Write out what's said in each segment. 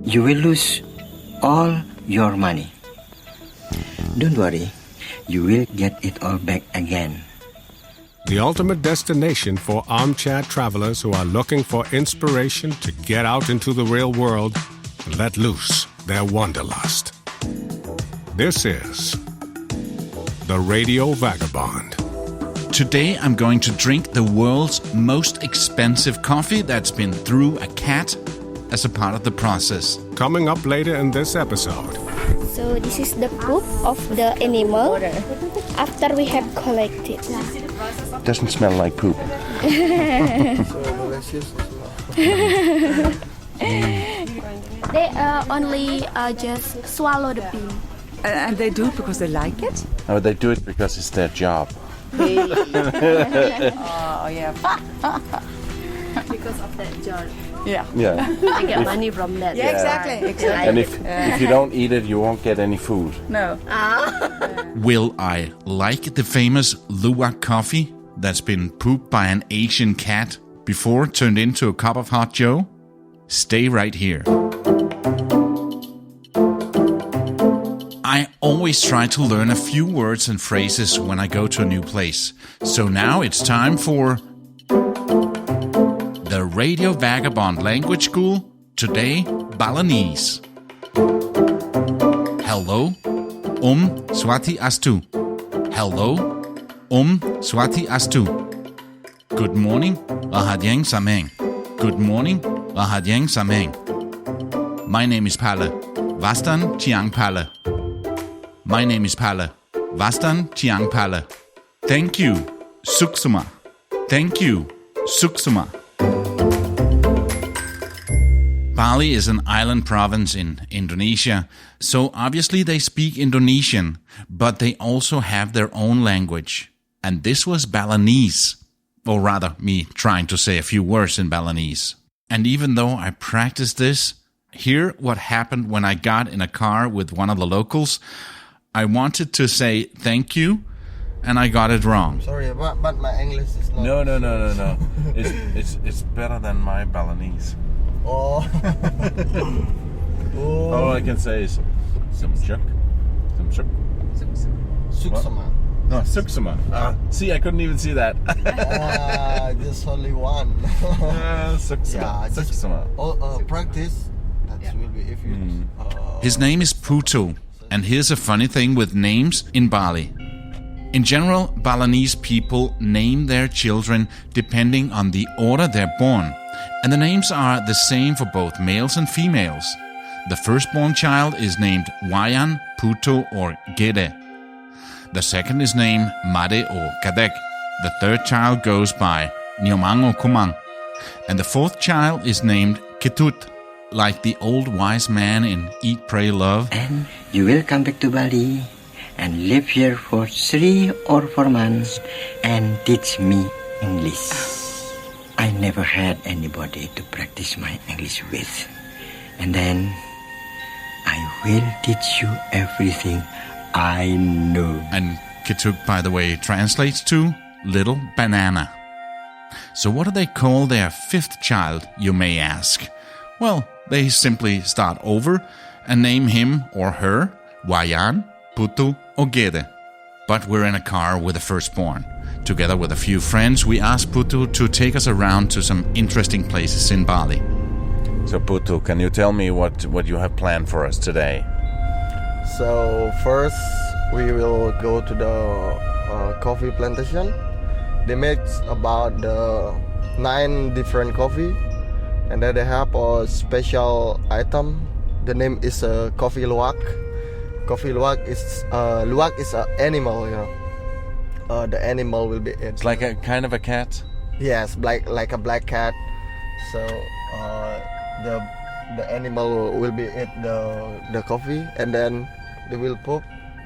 you will lose all your money. Don't worry, you will get it all back again. The ultimate destination for armchair travelers who are looking for inspiration to get out into the real world and let loose their wanderlust. This is the Radio Vagabond. Today I'm going to drink the world's most expensive coffee that's been through a cat as a part of the process. Coming up later in this episode. So this is the poop of the animal after we have collected. Doesn't smell like poop. They only just swallow the bean. And they do it because they like it? No, they do it because it's their job. Oh, yeah. Because of that jar. Yeah. I get money from that. Yeah, exactly. And if you don't eat it, you won't get any food. No. Will I like the famous luwak coffee that's been pooped by an Asian cat before turned into a cup of hot joe? Stay right here. I always try to learn a few words and phrases when I go to a new place. So now it's time for the Radio Vagabond Language School. Today, Balinese. Hello, SUASTIASTU. Hello, SUASTIASTU. Good morning, Rahajeng semeng. Good morning, Rahajeng semeng. My name is Palle. Wastan tiang Palle. My name is Palle. Wastan tiang Palle. Thank you, Suksuma. Thank you, Suksuma. Bali is an island province in Indonesia, so obviously they speak Indonesian, but they also have their own language. And this was Balinese, or rather, me trying to say a few words in Balinese. And even though I practiced this, hear what happened when I got in a car with one of the locals. I wanted to say thank you, and I got it wrong. Sorry, but my English is not... No. It's better than my Balinese. Oh. All I can say is Suksuma. No, Suksuma. See, I couldn't even see that. Just only one. Suksuma. Suksuma. Practice. That will be if you... His name is Putu, and here's a funny thing with names in Bali. In general, Balinese people name their children depending on the order they're born, and the names are the same for both males and females. The firstborn child is named Wayan, Putu, or Gede. The second is named Made or Kadek. The third child goes by Nyomang or Kumang. And the fourth child is named Ketut, like the old wise man in Eat, Pray, Love. And you will come back to Bali and live here for 3 or 4 months and teach me English. I never had anybody to practice my English with. And then I will teach you everything I know. And Ketut, by the way, translates to little banana. So what do they call their fifth child, you may ask? Well, they simply start over and name him or her Wayan, Putu, or Gede. But we're in a car with the firstborn. Together with a few friends, we asked Putu to take us around to some interesting places in Bali. So Putu, can you tell me what you have planned for us today? So first we will go to the coffee plantation. They make about 9 different coffee, and then they have a special item. The name is coffee luwak. Coffee luwak is an animal, you know. The animal will be it. It's like a kind of a cat? Yes, like a black cat. So the animal will be eat the coffee, and then they will poop.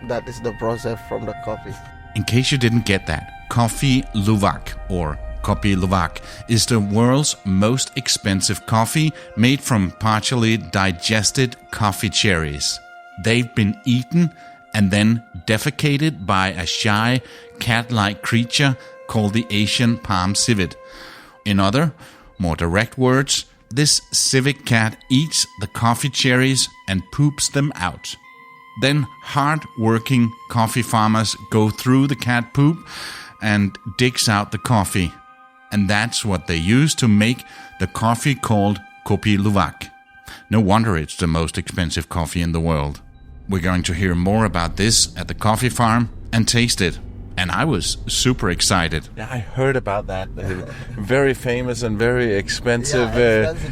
That is the process from the coffee. In case you didn't get that, coffee luwak or kopi luwak is the world's most expensive coffee made from partially digested coffee cherries. They've been eaten and then defecated by a shy, cat-like creature called the Asian palm civet. In other, more direct words, This civic cat eats the coffee cherries and poops them out. Then hard-working coffee farmers go through the cat poop and digs out the coffee. And that's what they use to make the coffee called Kopi Luwak. No wonder it's the most expensive coffee in the world. We're going to hear more about this at the coffee farm and taste it. And I was super excited. Yeah, I heard about that. Very famous and very expensive,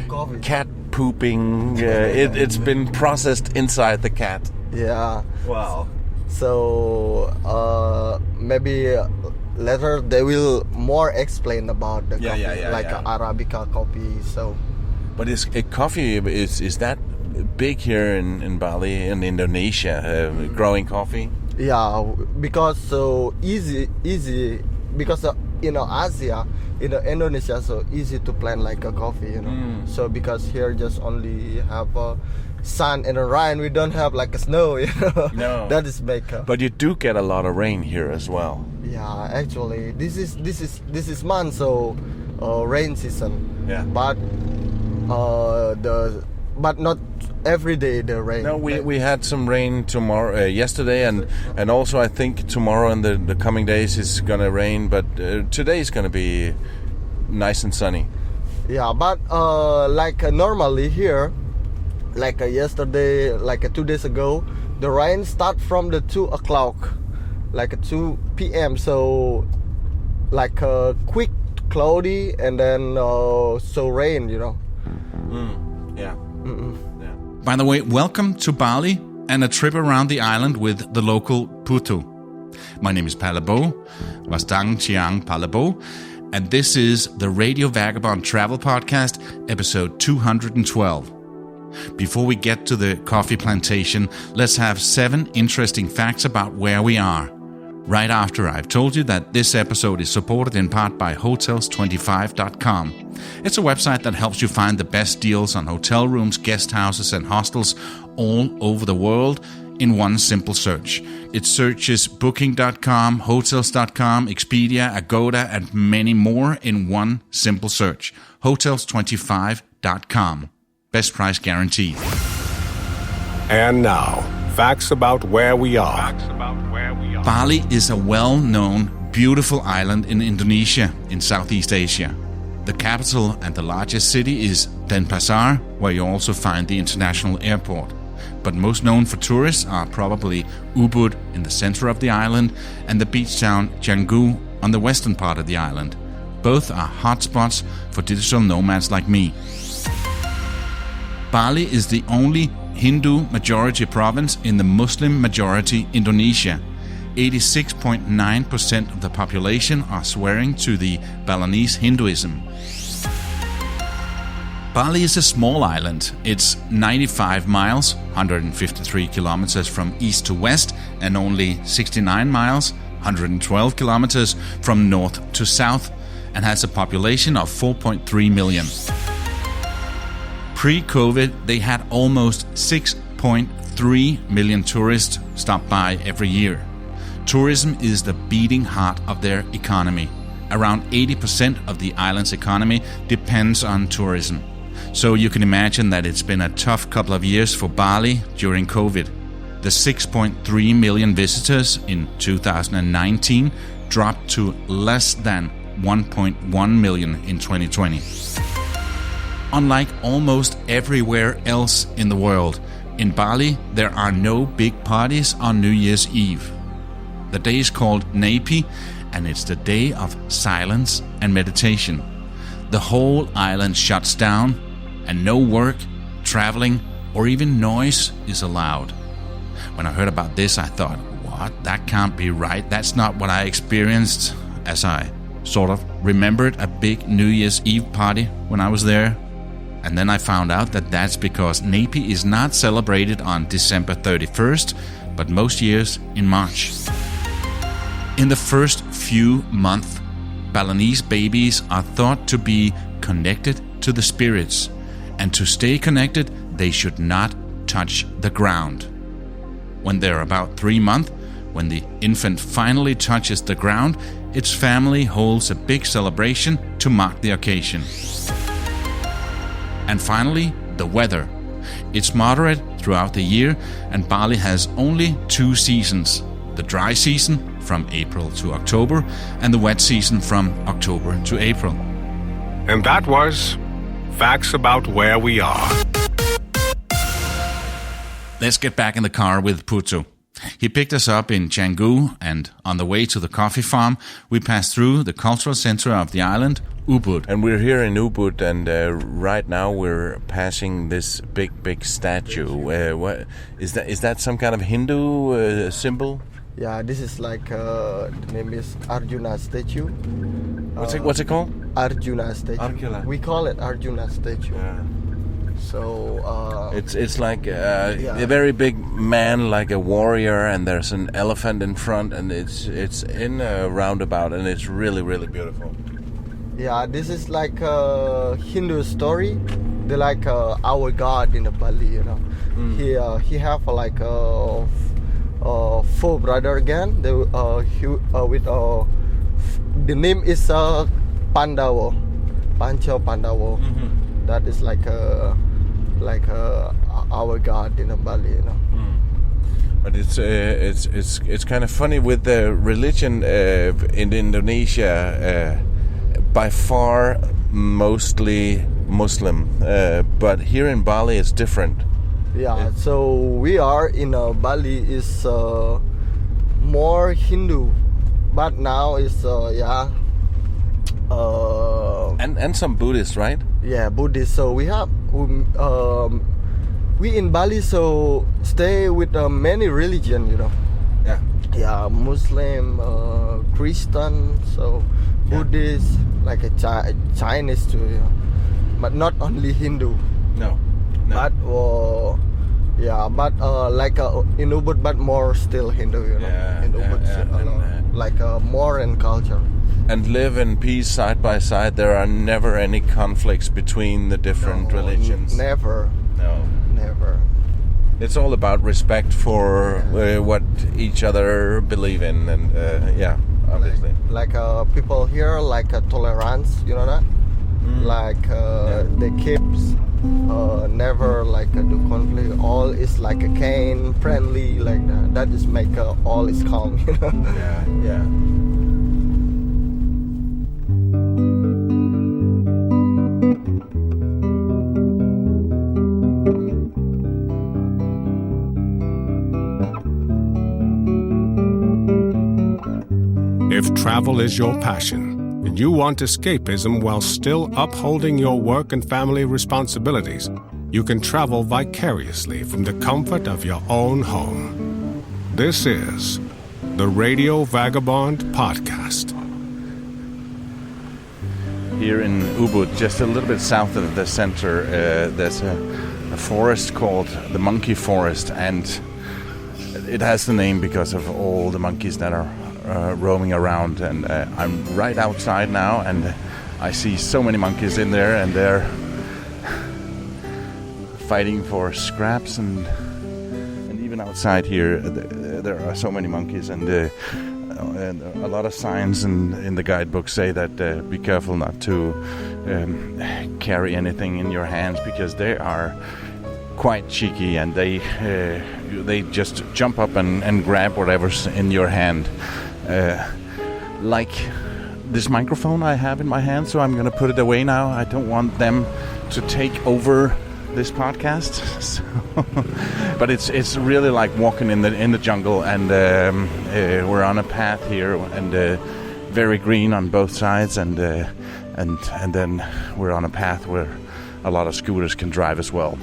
coffee. Cat pooping. It's been processed inside the cat. Yeah. Wow. So maybe later they will more explain about the coffee, Arabica coffee. So, but is coffee is that big here in Bali, in Indonesia, growing coffee? Yeah, because so easy because Asia, Indonesia, so easy to plant like a coffee, So because here just only have sun and rain, we don't have like a snow, No, that is make. But you do get a lot of rain here as well. Yeah, actually, this is month, so rain season. Yeah. But but not every day the rain. No, we had some rain tomorrow, yesterday, and also I think tomorrow and the coming days is gonna rain. But today is gonna be nice and sunny. Yeah, but normally here, yesterday, 2 days ago, the rain start from the 2 o'clock, 2 p.m. So quick, cloudy, and then so rain, Yeah. Mm-mm. Yeah. By the way, welcome to Bali and a trip around the island with the local Putu. My name is Palle Wastan, tiang, Palle, and this is the Radio Vagabond Travel Podcast, episode 212. Before we get to the coffee plantation, let's have 7 interesting facts about where we are. Right after I've told you that this episode is supported in part by Hotels25.com. It's a website that helps you find the best deals on hotel rooms, guest houses, and hostels all over the world in one simple search. It searches Booking.com, Hotels.com, Expedia, Agoda, and many more in one simple search. Hotels25.com. Best price guaranteed. And now, facts about where we are. Bali is a well-known, beautiful island in Indonesia, in Southeast Asia. The capital and the largest city is Denpasar, where you also find the international airport. But most known for tourists are probably Ubud in the center of the island and the beach town Canggu on the western part of the island. Both are hotspots for digital nomads like me. Bali is the only Hindu majority province in the Muslim majority Indonesia. 86.9% of the population are swearing to the Balinese Hinduism. Bali is a small island. It's 95 miles, 153 kilometers from east to west, and only 69 miles, 112 kilometers from north to south, and has a population of 4.3 million. Pre-COVID, they had almost 6.3 million tourists stop by every year. Tourism is the beating heart of their economy. Around 80% of the island's economy depends on tourism. So you can imagine that it's been a tough couple of years for Bali during COVID. The 6.3 million visitors in 2019 dropped to less than 1.1 million in 2020. Unlike almost everywhere else in the world, in Bali there are no big parties on New Year's Eve. The day is called Nyepi, and it's the day of silence and meditation. The whole island shuts down, and no work, traveling, or even noise is allowed. When I heard about this, I thought, what? That can't be right. That's not what I experienced, as I sort of remembered a big New Year's Eve party when I was there. And then I found out that that's because Nyepi is not celebrated on December 31st, but most years in March. In the first few months, Balinese babies are thought to be connected to the spirits, and to stay connected, they should not touch the ground. When they're about 3 months, when the infant finally touches the ground, its family holds a big celebration to mark the occasion. And finally, the weather. It's moderate throughout the year, and Bali has only 2 seasons. The dry season from April to October, and the wet season from October to April. And that was Facts About Where We Are. Let's get back in the car with Putu. He picked us up in Canggu, and on the way to the coffee farm, we passed through the cultural center of the island, Ubud. And we're here in Ubud, and right now we're passing this big statue. What is that? Is that some kind of Hindu symbol? Yeah, this is like the name is Arjuna statue. What's it called? Arjuna statue. Arjuna. We call it Arjuna statue. Yeah. So it's like a very big man, like a warrior, and there's an elephant in front, and it's in a roundabout, and it's really beautiful. Yeah, this is like a Hindu story. They like our god in Bali, you know. He have like 4 brother again. They the name is Pandawa, Pancha Pandawa. That is like our god in Bali, you know. But it's kind of funny with the religion in Indonesia. By far, mostly Muslim, but here in Bali it's different. Yeah, so we are in Bali is more Hindu, but now it's and some Buddhist, right? Yeah, Buddhist. So we have we in Bali so stay with many religion, you know. Yeah, Muslim, Christian, so Buddhist, like a Chinese too, you know. But not only Hindu. No. But like in Ubud, but more still Hindu, you know. Yeah, in Ubud, like more in culture. And live in peace side by side. There are never any conflicts between the different religions. Never. No. Never. It's all about respect for what each other believe in, and obviously. Like people here, like tolerance, you know that? Like they keep never like do conflict. All is like a kind, friendly, like that. That is make all is calm, you know? Yeah. If travel is your passion, and you want escapism while still upholding your work and family responsibilities, you can travel vicariously from the comfort of your own home. This is the Radio Vagabond podcast. Here in Ubud, just a little bit south of the center, there's a forest called the Monkey Forest, and it has the name because of all the monkeys that are roaming around, and I'm right outside now, and I see so many monkeys in there, and they're fighting for scraps, and even outside here there are so many monkeys, and a lot of signs in the guidebook say that be careful not to carry anything in your hands, because they are quite cheeky, and they just jump up and grab whatever's in your hand. Like this microphone I have in my hand, so I'm going to put it away now. I don't want them to take over this podcast. So but it's really like walking in the jungle, and we're on a path here, and very green on both sides, and then we're on a path where a lot of scooters can drive as well.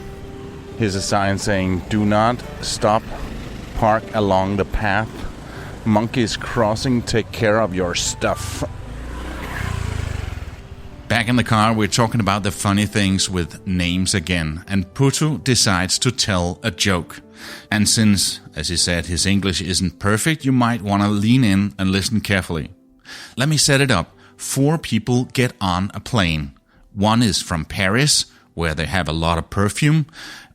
Here's a sign saying, "Do not stop, park along the path. Monkeys crossing, take care of your stuff." Back in the car, we're talking about the funny things with names again, and Putu decides to tell a joke. And since, as he said, his English isn't perfect, you might want to lean in and listen carefully. Let me set it up. 4 people get on a plane. One is from Paris, where they have a lot of perfume.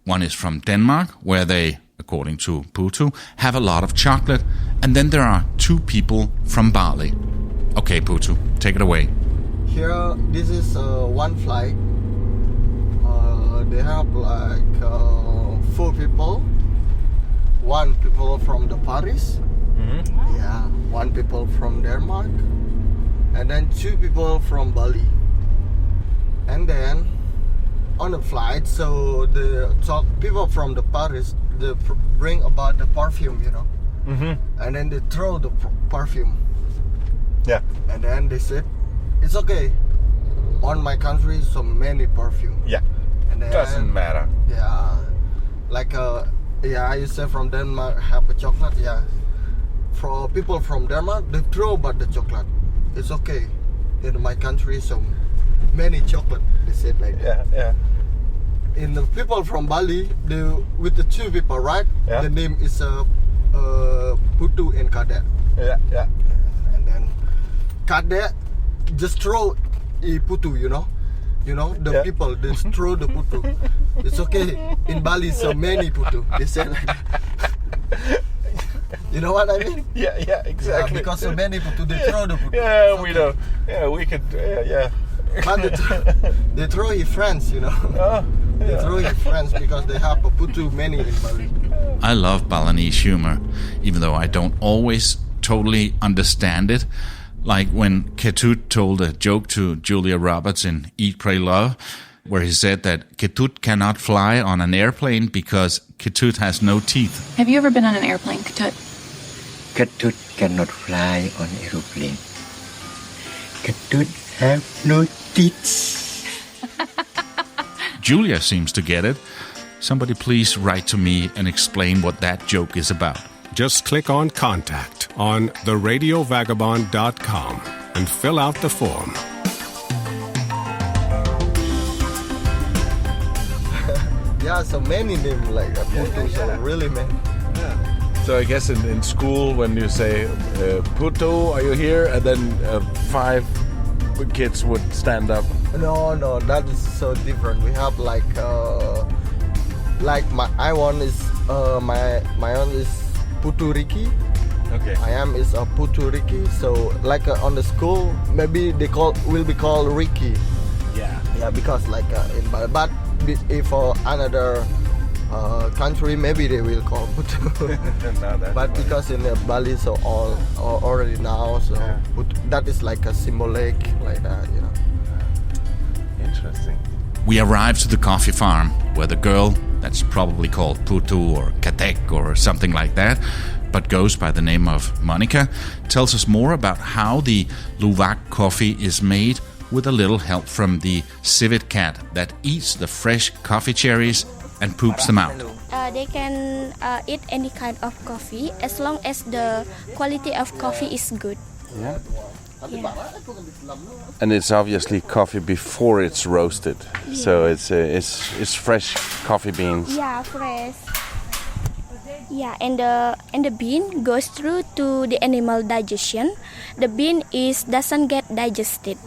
One is from Denmark, where they, according to Putu, have a lot of chocolate. And then there are 2 people from Bali. Okay, Putu, take it away. Here, this is one flight. they have like 4 people. 1 people from the Paris. Yeah, 1 people from Denmark, and then 2 people from Bali. And then on the flight, so the people from the Paris, they bring about the perfume, you know. And then they throw the perfume. Yeah. And then they said, it's okay. On my country, so many perfume. Yeah. And then, Doesn't matter. Yeah. Like you say from Denmark have a chocolate. Yeah. For people from Denmark, they throw about the chocolate. It's okay. In my country, so many chocolate. They said like that. Yeah. In the people from Bali, they with the 2 people, right? Yeah. The name is Putu and Cadet. Yeah. And then Cadet just throw Putu, you know the people they just throw the Putu. It's okay. In Bali, so many Putu. They said like that. You know what I mean? Yeah, exactly. Yeah, because so many Putu, they throw the Putu. Yeah, we know. Yeah, we could. Yeah. But they throw his friends, you know. They throw his friends because they have a Putu many in Bali. I love Balinese humor, even though I don't always totally understand it. Like when Ketut told a joke to Julia Roberts in Eat, Pray, Love, where he said that Ketut cannot fly on an airplane because Ketut has no teeth. Have you ever been on an airplane, Ketut? Ketut cannot fly on aeroplane. Ketut have no teeth. Julia seems to get it. Somebody please write to me and explain what that joke is about. Just click on Contact on theradiovagabond.com and fill out the form. Yeah, so many names like Putu, so really many. So I guess in school when you say Putu, are you here? And then 5 kids would stand up. No, that is so different. We have like my own is Putu Riki. Okay. I am is a Putu Riki. So like on the school, maybe will be called Riki. Yeah, because like in Bali, but if for another country, maybe they will call Putu. No, but because in Bali, so all already now, so Putu, that is like a symbolic like that, you know. Interesting. We arrive to the coffee farm where the girl, that's probably called Putu or Katek or something like that, but goes by the name of Monica, tells us more about how the Luwak coffee is made with a little help from the civet cat that eats the fresh coffee cherries and poops them out. They can eat any kind of coffee as long as the quality of coffee is good. Yeah. Yeah. And it's obviously coffee before it's roasted, so it's fresh coffee beans. Yeah, fresh. Yeah, and the bean goes through to the animal digestion. The bean doesn't get digested.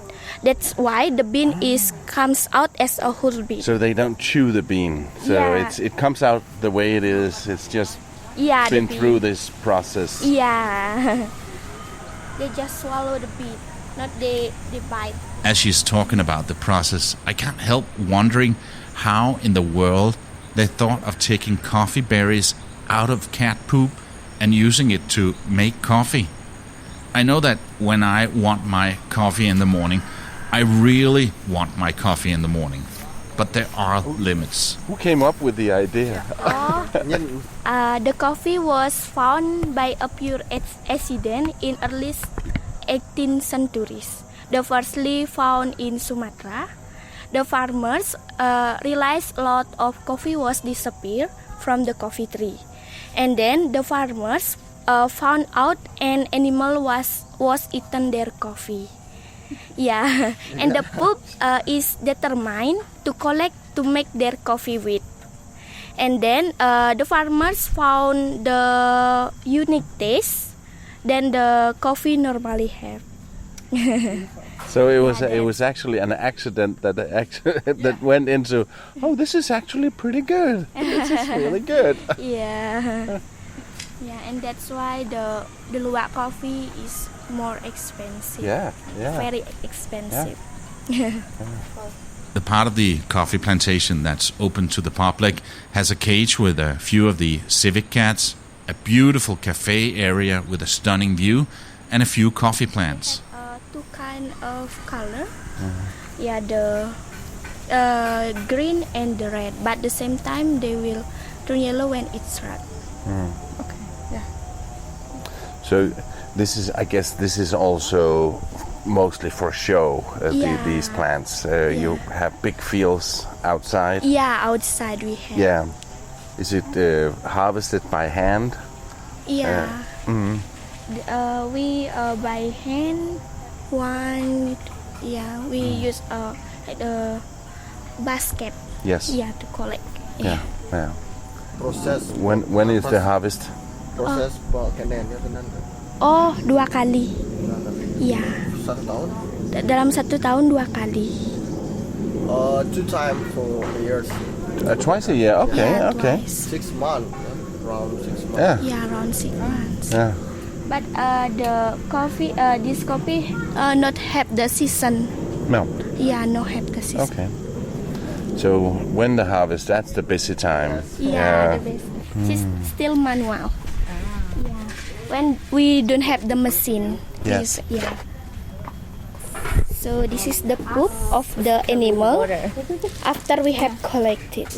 That's why the bean comes out as a whole bean. So they don't chew the bean. So it comes out the way it is. It's just been through this process. Yeah. They just swallow the bean, not they bite. As she's talking about the process, I can't help wondering how in the world they thought of taking coffee berries out of cat poop and using it to make coffee. I know that when I want my coffee in the morning, I really want my coffee in the morning. But there are limits. Who came up with the idea? The coffee was found by a pure accident in early 18th centuries. The firstly found in Sumatra. The farmers realized a lot of coffee was disappeared from the coffee tree. And then the farmers found out an animal was eaten their coffee. Yeah, and the poop is determined to collect to make their coffee with. And then the farmers found the unique taste than the coffee normally have. So it was actually an accident that went into. Oh, this is actually pretty good. This is really good. Yeah, and that's why the Luwak coffee is more expensive. Yeah. Very expensive. Yeah. The part of the coffee plantation that's open to the public has a cage with a few of the civet cats, a beautiful cafe area with a stunning view, and a few coffee plants. Two kind of color. Yeah, the green and the red. But at the same time, they will turn yellow when it's red. Okay, yeah. So I guess this is also mostly for show, these plants. You have big fields outside? Yeah, outside we have. Yeah. Is it harvested by hand? Yeah. We by hand we use like a basket. Yes. Yeah, to collect. Yeah. Proses. When is the harvest? Proses panennya benar. Oh, 2 kali. Iya. 1 tahun? Dalam 1 tahun 2 kali. 2 times for years. Twice a year. Okay. Yeah, Okay. twice. 6 months. Around 6 months. Yeah. Yeah, around 6 months. Yeah. But the coffee, this coffee not have the season. No. Yeah, no have the season. Okay. So when the harvest, that's the busy time. Yeah, the best. It's still manual. Yeah. When we don't have the machine. Yes. Yeah. So this is the poop of the animal after we have collected.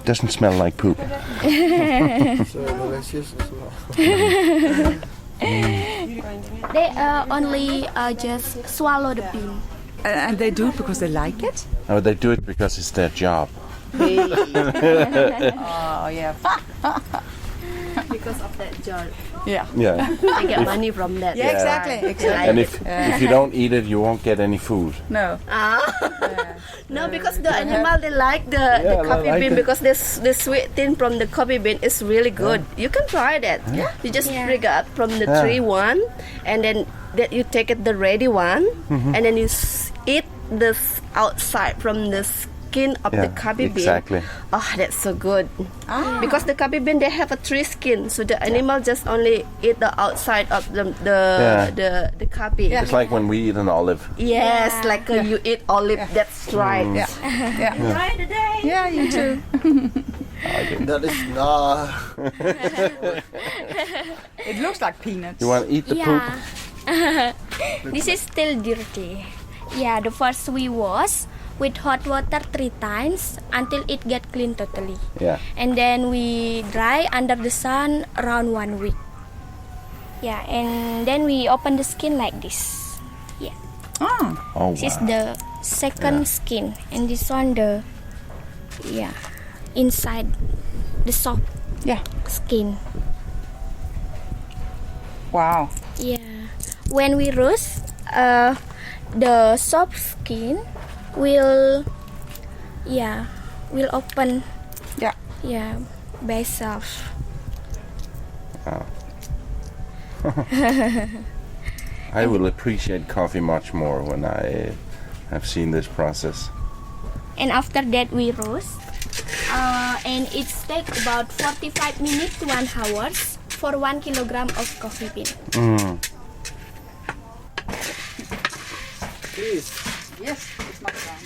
Doesn't smell like poop. So delicious as well. They only just swallow the bean. And they do it because they like it? Oh, they do it because it's their job. Oh, yeah. Because of that job. Yeah. Yeah. They get money from that. Yeah, exactly. And if you don't eat it, you won't get any food. No. No, because the animal, they like the coffee like bean it. because the sweet thing from the coffee bean is really good. You can try that. You just pick up from the tree one, and then that you take it the ready one, and then you eat the outside from the skin of the coffee bean. Exactly. Oh, that's so good. Because the coffee bean, they have a 3 skin, so the animal just only eat the outside of the coffee. It's like when we eat an olive. Yes, like you eat olive. That's right. Yeah. Try today. Yeah, you too. That is not. It looks like peanuts. You want to eat the poop? This is still dirty. Yeah, the first we wash with hot water 3 times until it get clean totally. Yeah. And then we dry under the sun around 1 week. Yeah, and then we open the skin like this. Yeah. Oh, This is wow. the second skin, and this one the inside the soft skin. Wow. Yeah. When we roast, the soft skin will open. Yeah. Yeah, by self. I will appreciate coffee much more when I have seen this process. And after that we roast, and it takes about 45 minutes to 1 hour for 1 kilogram of coffee bean. Please. Yes, it's not done.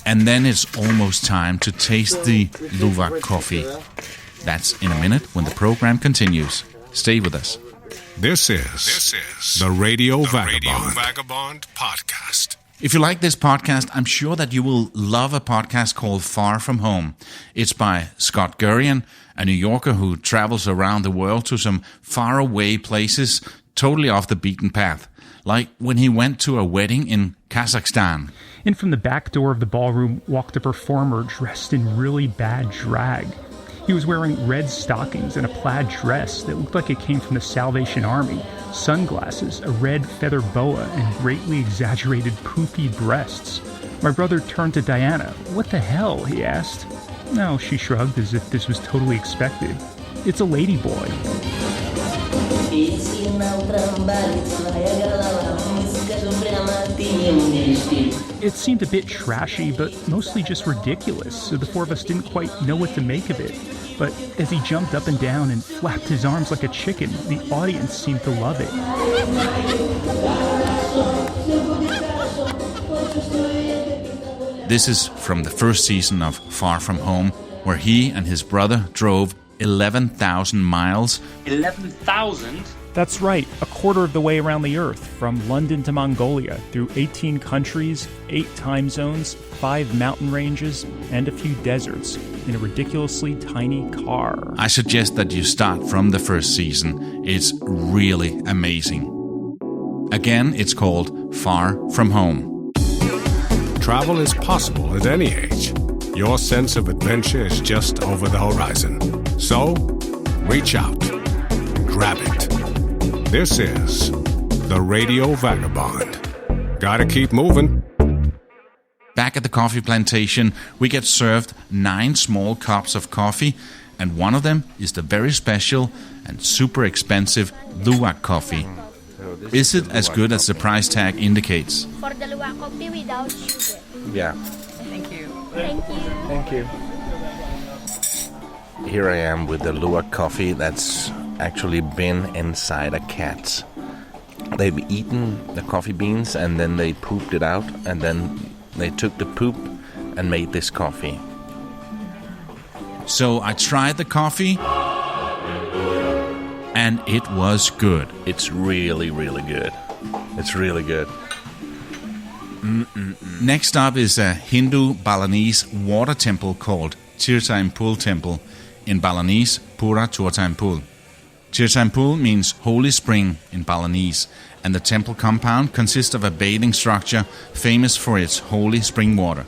And then it's almost time to taste the luwak coffee. That's in a minute when the program continues. Stay with us. This is the Radio Vagabond podcast. If you like this podcast, I'm sure that you will love a podcast called Far From Home. It's by Scott Gurian, a New Yorker who travels around the world to some faraway places, totally off the beaten path. Like when he went to a wedding in Kazakhstan. In from the back door of the ballroom walked a performer dressed in really bad drag. He was wearing red stockings and a plaid dress that looked like it came from the Salvation Army, sunglasses, a red feather boa, and greatly exaggerated poofy breasts. My brother turned to Diana. "What the hell?" he asked. No, she shrugged as if this was totally expected. "It's a lady boy." It seemed a bit trashy, but mostly just ridiculous, so the four of us didn't quite know what to make of it. But as he jumped up and down and flapped his arms like a chicken, the audience seemed to love it. This is from the first season of Far From Home, where he and his brother drove 11,000 miles. 11,000? That's right, a quarter of the way around the Earth, from London to Mongolia, through 18 countries, 8 time zones, 5 mountain ranges, and a few deserts, in a ridiculously tiny car. I suggest that you start from the first season. It's really amazing. Again, it's called Far From Home. Travel is possible at any age. Your sense of adventure is just over the horizon. So, reach out. Grab it. This is the Radio Vagabond. Gotta keep moving. Back at the coffee plantation, we get served 9 small cups of coffee, and one of them is the very special and super expensive luwak coffee. Is it as good as the price tag indicates? For the luwak coffee without sugar. Yeah. Thank you. Thank you. Thank you. Here I am with the luwak coffee that's actually been inside a cat. They've eaten the coffee beans and then they pooped it out, and then they took the poop and made this coffee. So I tried the coffee, and it was good. It's really, really good. It's really good. Next up is a Hindu Balinese water temple called Tirthampul Temple. In Balinese, Pura Tirthampul. Tirthampul means holy spring in Balinese, and the temple compound consists of a bathing structure famous for its holy spring water.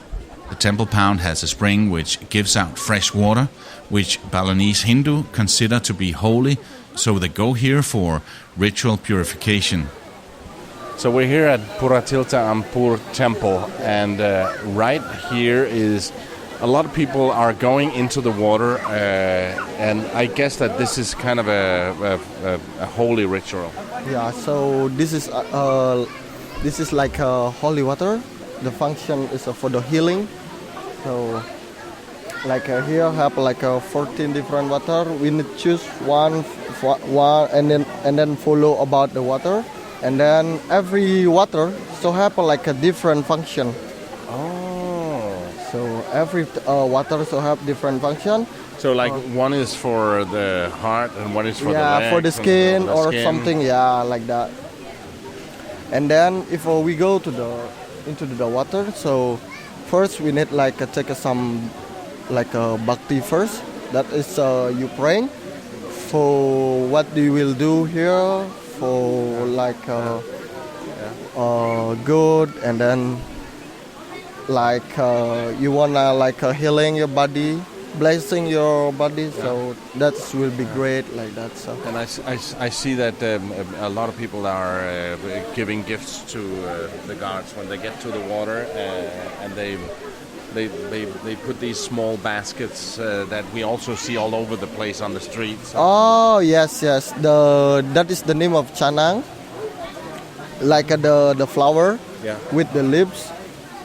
The temple pound has a spring which gives out fresh water, which Balinese Hindu consider to be holy, so they go here for ritual purification. So we're here at Pura Tirthampul Temple, and right here is a lot of people are going into the water, and I guess that this is kind of a holy ritual. Yeah, so this is like holy water. The function is for the healing. So like here have like 14 different water. We need to choose one and then follow about the water, and then every water so have like a different function. So every water so have different function. So like one is for the heart and one is for the legs, for the skin or skin. something, like that. And then if we go into the water, so first we need like take some like bhakti first. That is you praying for what you will do here for like good, and then like you wanna like healing your body, blessing your body, so that will be great like that. So and I see that a lot of people are giving gifts to the gods when they get to the water, and they put these small baskets that we also see all over the place on the streets. Oh yes, that is the name of chanang, like the flower with the leaves.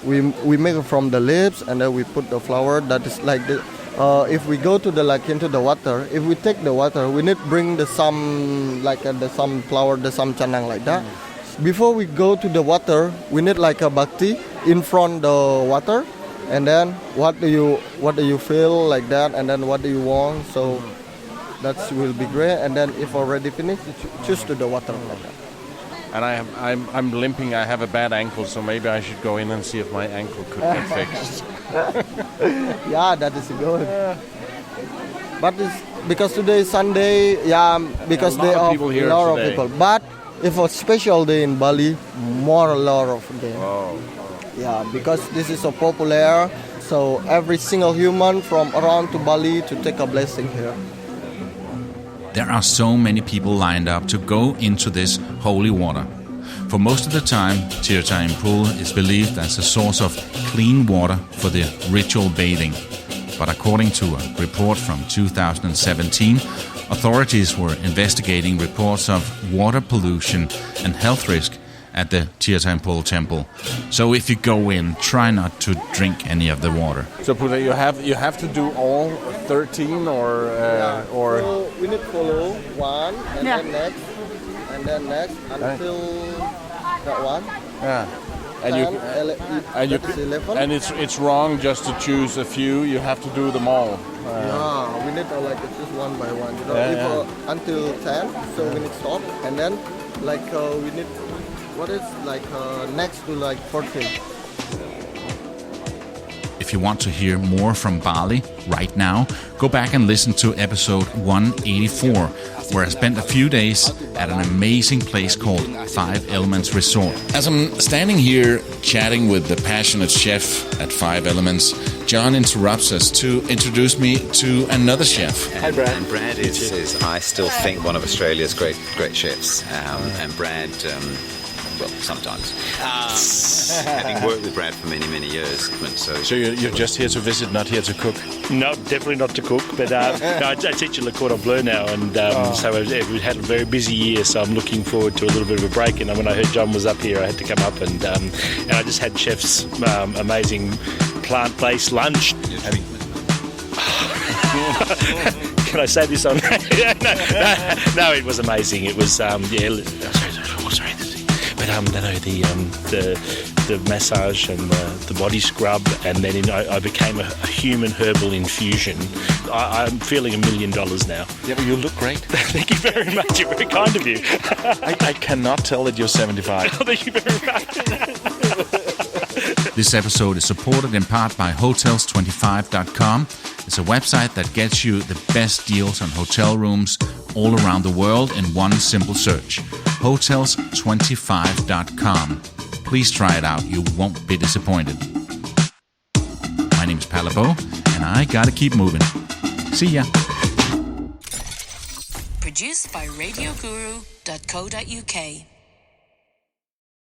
We make it from the leaves, and then we put the flower. That is like the. If we go to the like into the water, if we take the water, we need to bring the some like the some flower, the some chanang like that. Before we go to the water, we need like a bhakti in front the water, and then what do you feel like that, and then what do you want? So that will be great. And then if already finished, you choose to the water like that. And I'm limping. I have a bad ankle, so maybe I should go in and see if my ankle could get fixed. Yeah, that is good. But it's, because today is Sunday, because there are a lot of people. But if a special day in Bali, a lot of them. Oh. Yeah, because this is so popular. So every single human from around to Bali to take a blessing here. There are so many people lined up to go into this holy water. For most of the time, Tirthampul is believed as a source of clean water for the ritual bathing. But according to a report from 2017, authorities were investigating reports of water pollution and health risk at the Tirthampul temple. So if you go in, try not to drink any of the water. So Putu, you have to do all 13 or So we need to follow one and then next until that one. Yeah. And 11. and it's wrong just to choose a few. You have to do them all. We need just one by one. Until 10, so we need stop, and then we need next to 14. If you want to hear more from Bali right now, go back and listen to episode 184, where I spent a few days at an amazing place called 5 Elements Resort. As I'm standing here chatting with the passionate chef at 5 Elements, John interrupts us to introduce me to another chef. Hi, Brad. And Brad is I still think, one of Australia's great chefs. And Brad... well, sometimes. Having worked with Brad for many, many years. So you're just here to visit, not here to cook? No, definitely not to cook. But no, I teach at Le Cordon Bleu now, and so we had a very busy year. So I'm looking forward to a little bit of a break. And when I heard John was up here, I had to come up, and I just had chef's amazing plant-based lunch. Can I say this on? No, it was amazing. It was sorry. But the massage and the body scrub, and then I became a human herbal infusion. I'm feeling $1 million now. Yeah, but you look great. Thank you very much. You're very kind of you. I cannot tell that you're 75. Oh, thank you very much. This episode is supported in part by Hotels25.com. It's a website that gets you the best deals on hotel rooms all around the world in one simple search. Hotels25.com. Please try it out. You won't be disappointed. My name is Palle Thank, and I gotta keep moving. See ya. Produced by RadioGuru.co.uk.